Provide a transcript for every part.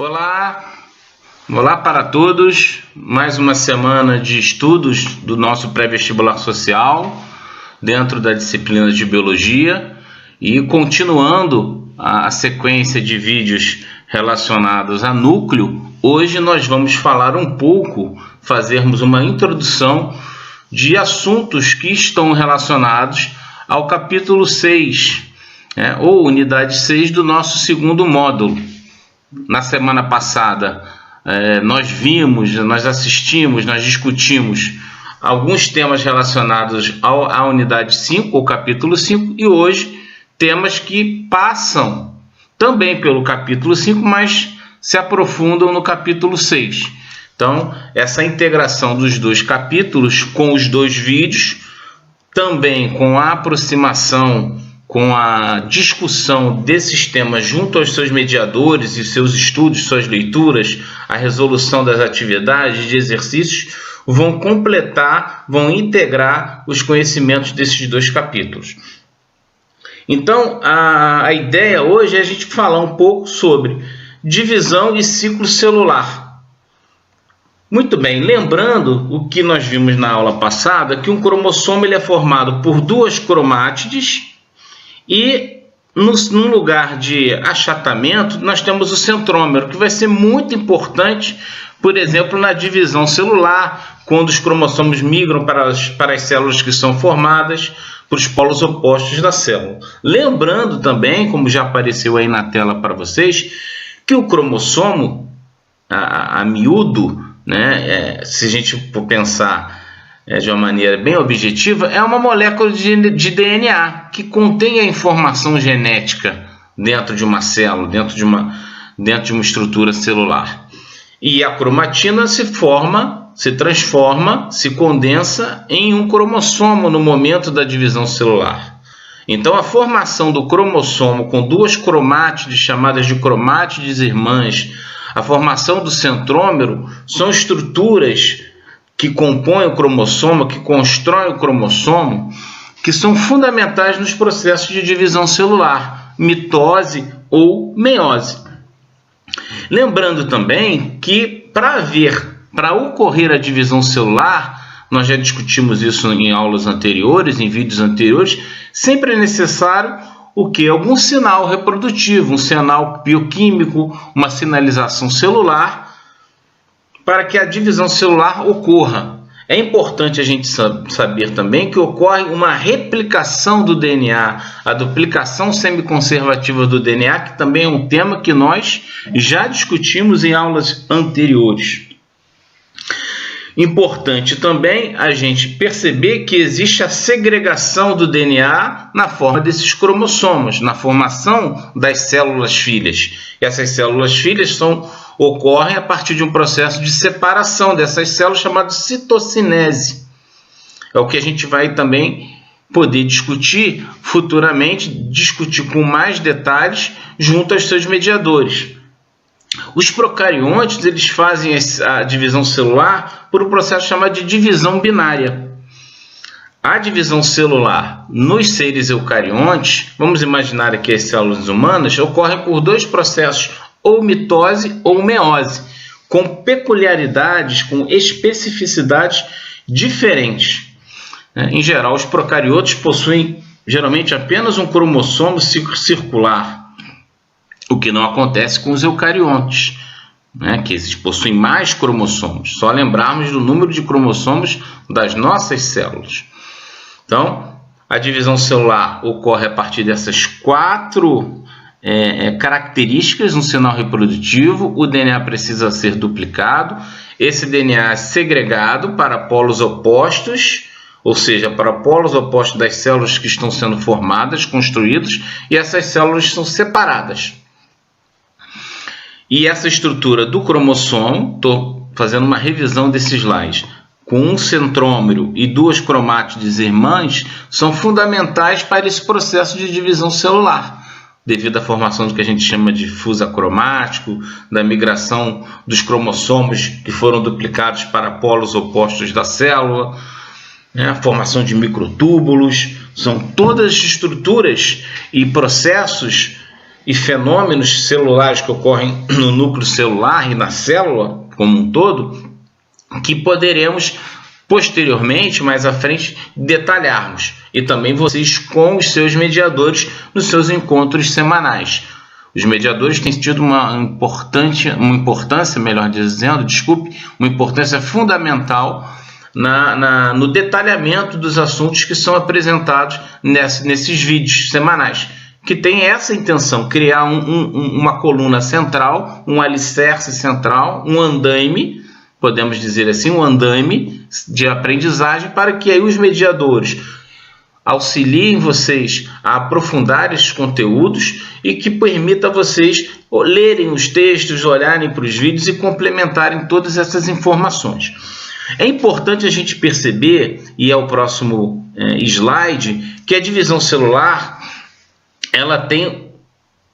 Olá, olá para todos. Mais uma semana de estudos do nosso pré-vestibular social dentro da disciplina de biologia e continuando a sequência de vídeos relacionados a núcleo. Hoje nós vamos falar um pouco, fazermos uma introdução de assuntos que estão relacionados ao capítulo 6, ou unidade 6 do nosso segundo módulo. Na semana passada, nós assistimos, nós discutimos alguns temas relacionados à unidade 5, ou capítulo 5, e hoje temas que passam também pelo capítulo 5, mas se aprofundam no capítulo 6. Então, essa integração dos dois capítulos com os dois vídeos, também com a aproximação, com a discussão desses temas junto aos seus mediadores e seus estudos, suas leituras, a resolução das atividades, de exercícios, vão completar, vão integrar os conhecimentos desses dois capítulos. Então, a ideia hoje é a gente falar um pouco sobre divisão e ciclo celular. Muito bem, lembrando o que nós vimos na aula passada, que um cromossomo ele é formado por duas cromátides e no lugar de achatamento nós temos o centrômero, que vai ser muito importante, por exemplo, na divisão celular, quando os cromossomos migram para as células que são formadas, para os polos opostos da célula. Lembrando também, como já apareceu aí na tela para vocês, que o cromossomo, a miúdo, se a gente for pensar de uma maneira bem objetiva, é uma molécula de DNA que contém a informação genética dentro de uma célula, dentro de uma estrutura celular. E a cromatina se transforma, se condensa em um cromossomo no momento da divisão celular. Então, a formação do cromossomo com duas cromátides, chamadas de cromátides irmãs, a formação do centrômero, são estruturas que compõem o cromossomo, que constroem o cromossomo, que são fundamentais nos processos de divisão celular, mitose ou meiose. Lembrando também que para ocorrer a divisão celular, nós já discutimos isso em aulas anteriores, em vídeos anteriores, sempre é necessário o quê? Algum sinal reprodutivo, um sinal bioquímico, uma sinalização celular, para que a divisão celular ocorra. É importante a gente saber também que ocorre uma replicação do DNA, a duplicação semiconservativa do DNA, que também é um tema que nós já discutimos em aulas anteriores. Importante também a gente perceber que existe a segregação do DNA na forma desses cromossomos, na formação das células filhas. E essas células filhas ocorrem a partir de um processo de separação dessas células chamado citocinese. É o que a gente vai também poder discutir futuramente, discutir com mais detalhes junto aos seus mediadores. Os procariontes eles fazem a divisão celular por um processo chamado de divisão binária. A divisão celular nos seres eucariontes, vamos imaginar aqui as células humanas, ocorre por dois processos, ou mitose ou meiose, com peculiaridades, com especificidades diferentes. Em geral, os procariotos possuem geralmente apenas um cromossomo circular, o que não acontece com os eucariontes, que eles possuem mais cromossomos. Só lembrarmos do número de cromossomos das nossas células. Então, a divisão celular ocorre a partir dessas quatro características, um sinal reprodutivo. O DNA precisa ser duplicado, esse DNA é segregado para polos opostos, ou seja, para polos opostos das células que estão sendo formadas, construídas, e essas células são separadas. E essa estrutura do cromossomo, estou fazendo uma revisão desses slides, com um centrômero e duas cromátides irmãs, são fundamentais para esse processo de divisão celular, devido à formação do que a gente chama de fuso acromático, da migração dos cromossomos que foram duplicados para polos opostos da célula, a formação de microtúbulos. São todas estruturas e processos e fenômenos celulares que ocorrem no núcleo celular e na célula como um todo, que poderemos posteriormente, mais à frente, detalharmos. E também vocês com os seus mediadores nos seus encontros semanais. Os mediadores têm tido uma importância fundamental no detalhamento dos assuntos que são apresentados nesses vídeos semanais, que tem essa intenção, criar uma coluna central, um alicerce central, um andaime, podemos dizer assim, um andaime de aprendizagem, para que aí os mediadores auxiliem vocês a aprofundar esses conteúdos e que permita vocês lerem os textos, olharem para os vídeos e complementarem todas essas informações. É importante a gente perceber, e é o próximo slide, que a divisão celular ela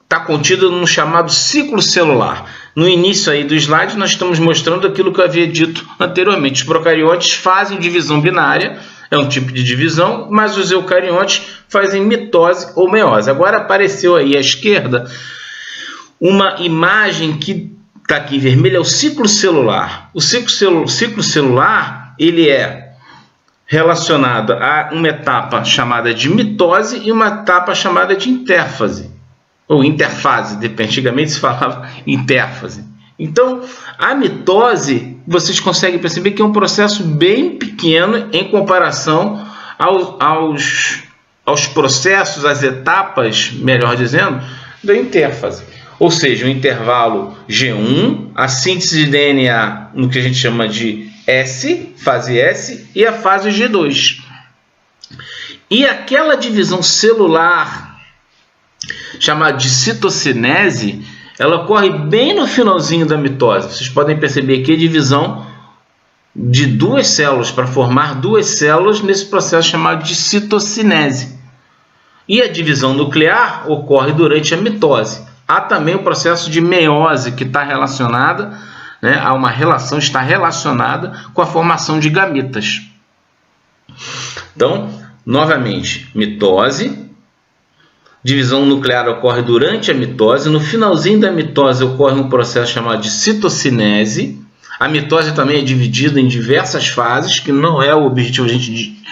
está contida no chamado ciclo celular. No início aí do slide nós estamos mostrando aquilo que eu havia dito anteriormente. Os procariontes fazem divisão binária, é um tipo de divisão, mas os eucariontes fazem mitose ou meiose. Agora apareceu aí à esquerda uma imagem que está aqui em vermelho, é o ciclo celular. O ciclo celular ele é relacionado a uma etapa chamada de mitose e uma etapa chamada de interfase, ou interfase, antigamente se falava interfase. Então, a mitose, vocês conseguem perceber que é um processo bem pequeno em comparação aos processos, às etapas, melhor dizendo, da interfase. Ou seja, o intervalo G1, a síntese de DNA no que a gente chama de S, fase S, e a fase G2. E aquela divisão celular, chamada de citocinese, ela ocorre bem no finalzinho da mitose. Vocês podem perceber que a divisão de duas células para formar duas células nesse processo chamado de citocinese. E a divisão nuclear ocorre durante a mitose. Há também o processo de meiose, que está relacionada, há uma relação, está relacionada com a formação de gametas. Então, novamente, mitose. Divisão nuclear ocorre durante a mitose. No finalzinho da mitose ocorre um processo chamado de citocinese. A mitose também é dividida em diversas fases, que não é o objetivo a gente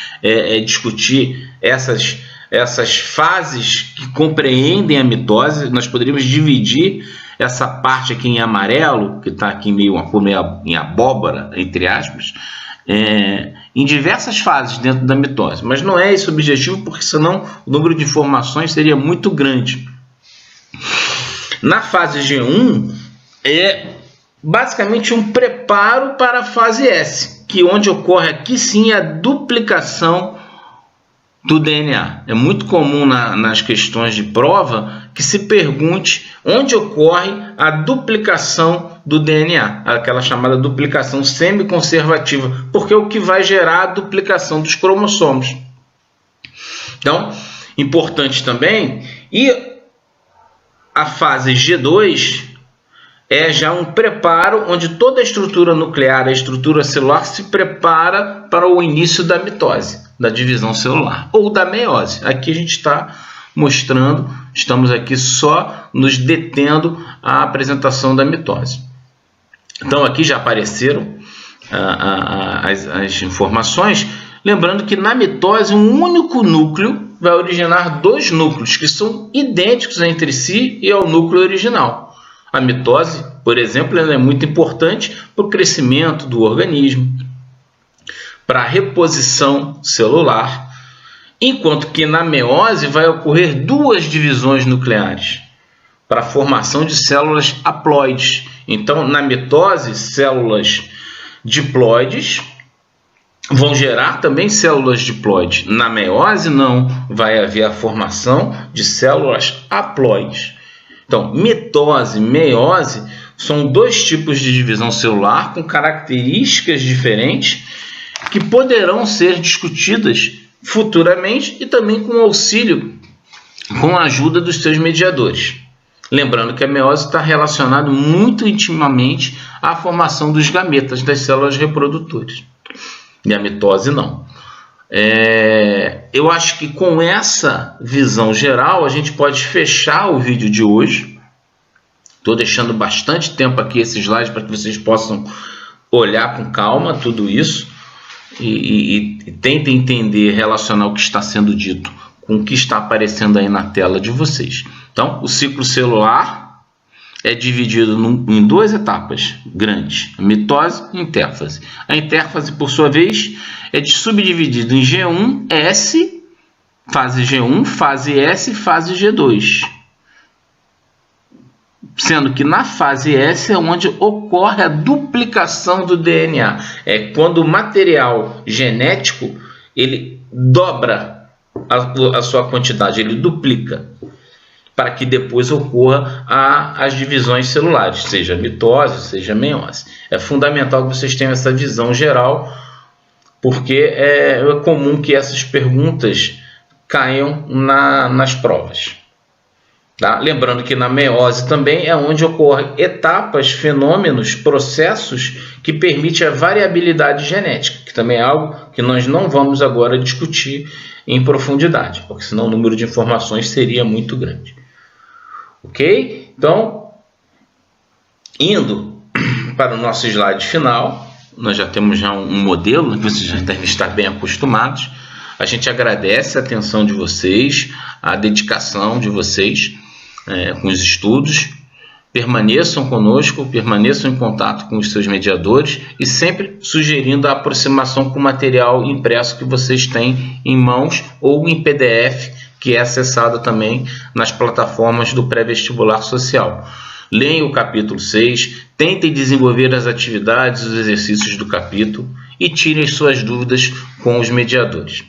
discutir essas fases que compreendem a mitose. Nós poderíamos dividir essa parte aqui em amarelo, que está aqui meio em abóbora, entre aspas, em diversas fases dentro da mitose, mas não é esse o objetivo, porque senão o número de informações seria muito grande. Na fase G1 é basicamente um preparo para a fase S, que onde ocorre aqui sim a duplicação do DNA. É muito comum nas questões de prova que se pergunte onde ocorre a duplicação do DNA, aquela chamada duplicação semiconservativa, porque é o que vai gerar a duplicação dos cromossomos. Então, importante também, e a fase G2 é já um preparo onde toda a estrutura nuclear, a estrutura celular se prepara para o início da mitose, da divisão celular ou da meiose. Aqui a gente está mostrando, estamos aqui só nos detendo a apresentação da mitose. Então aqui já apareceram as informações, lembrando que na mitose um único núcleo vai originar dois núcleos que são idênticos entre si e ao núcleo original. A mitose, por exemplo, ela é muito importante para o crescimento do organismo, para a reposição celular, enquanto que na meiose vai ocorrer duas divisões nucleares para a formação de células haploides. Então, na mitose, células diploides vão gerar também células diploides. Na meiose, não, vai haver a formação de células haploides. Então, mitose e meiose são dois tipos de divisão celular com características diferentes que poderão ser discutidas futuramente e também com auxílio, com a ajuda dos seus mediadores. Lembrando que a meiose está relacionada muito intimamente à formação dos gametas, das células reprodutoras. E a mitose não. Eu acho que com essa visão geral a gente pode fechar o vídeo de hoje. Estou deixando bastante tempo aqui esse slide para que vocês possam olhar com calma tudo isso e tentem entender, relacionar o que está sendo dito com o que está aparecendo aí na tela de vocês. Então, o ciclo celular é dividido em duas etapas grandes, a mitose e a intérfase. A intérfase, por sua vez, é subdividido em G1, S, fase G1, fase S e fase G2. Sendo que na fase S é onde ocorre a duplicação do DNA. É quando o material genético ele dobra a sua quantidade, ele duplica, para que depois ocorra as divisões celulares, seja mitose, seja meiose. É fundamental que vocês tenham essa visão geral, porque é comum que essas perguntas caiam nas provas. Tá? Lembrando que na meiose também é onde ocorrem etapas, fenômenos, processos que permitem a variabilidade genética, que também é algo que nós não vamos agora discutir em profundidade, porque senão o número de informações seria muito grande. Ok? Então, indo para o nosso slide final, nós já temos um modelo que vocês já devem estar bem acostumados. A gente agradece a atenção de vocês, a dedicação de vocês com os estudos. Permaneçam conosco, permaneçam em contato com os seus mediadores e sempre sugerindo a aproximação com o material impresso que vocês têm em mãos ou em PDF, que é acessado também nas plataformas do pré-vestibular social. Leiam o capítulo 6, tentem desenvolver as atividades e os exercícios do capítulo e tirem suas dúvidas com os mediadores.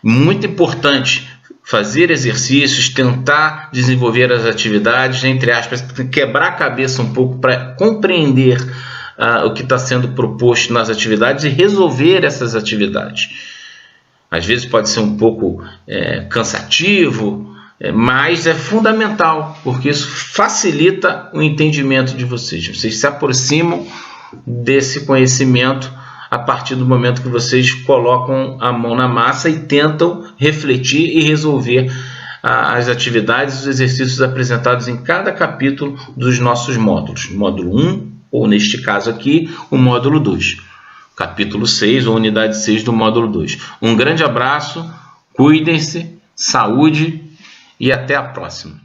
Muito importante fazer exercícios, tentar desenvolver as atividades, entre aspas, quebrar a cabeça um pouco para compreender o que está sendo proposto nas atividades e resolver essas atividades. Às vezes pode ser um pouco cansativo, mas é fundamental, porque isso facilita o entendimento de vocês. Vocês se aproximam desse conhecimento a partir do momento que vocês colocam a mão na massa e tentam refletir e resolver as atividades e os exercícios apresentados em cada capítulo dos nossos módulos. Módulo 1, ou neste caso aqui, o módulo 2. Capítulo 6, ou unidade 6 do módulo 2. Um grande abraço, cuidem-se, saúde e até a próxima.